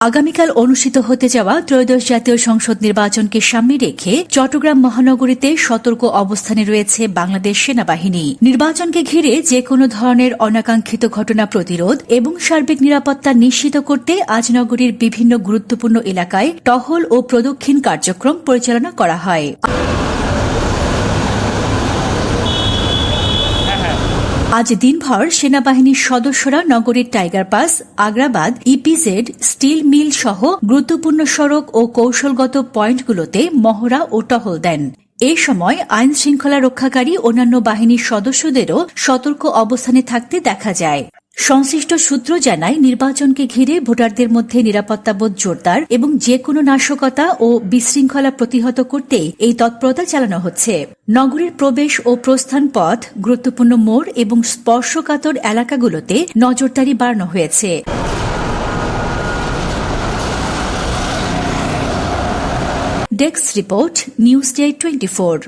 আগামীকাল অনুষ্ঠিত হতে যাওয়া ত্রয়োদশ জাতীয় সংসদ নির্বাচনকে সামনে রেখে চট্টগ্রাম মহানগরীতে সতর্ক অবস্থানে রয়েছে বাংলাদেশ সেনাবাহিনী। নির্বাচনকে ঘিরে যে কোনো ধরনের অনাকাঙ্ক্ষিত ঘটনা প্রতিরোধ এবং সার্বিক নিরাপত্তা নিশ্চিত করতে আজ নগরীর বিভিন্ন গুরুত্বপূর্ণ এলাকায় টহল ও প্রদক্ষিণ কার্যক্রম পরিচালনা করা হয়। আজ দিনভর সেনাবাহিনীর সদস্যরা নগরীর Tiger Pass, Agrabad, EPZ, steel mill সহ গুরুত্বপূর্ণ সড়ক ও কৌশলগত পয়েন্টগুলোতে মহড়া ও টহল দেন। এ সময় আইন শৃঙ্খলা রক্ষাকারী অন্যান্য বাহিনীর সদস্যদেরও সতর্ক অবস্থানে থাকতে দেখা যায়। সংশ্লিষ্ট সূত্র জানায়, নির্বাচনকে ঘিরে ভোটারদের মধ্যে নিরাপত্তাবোধ জোরদার এবং যে কোনো নাশকতা ও বিশৃঙ্খলা প্রতিহত করতে এই তৎপরতা চালানো হচ্ছে। নগরীর প্রবেশ ও প্রস্থান পথ, গুরুত্বপূর্ণ মোড় এবং স্পর্শকাতর এলাকাগুলোতে নজরদারি বাড়ানো হয়েছে। Desk report, news day 24।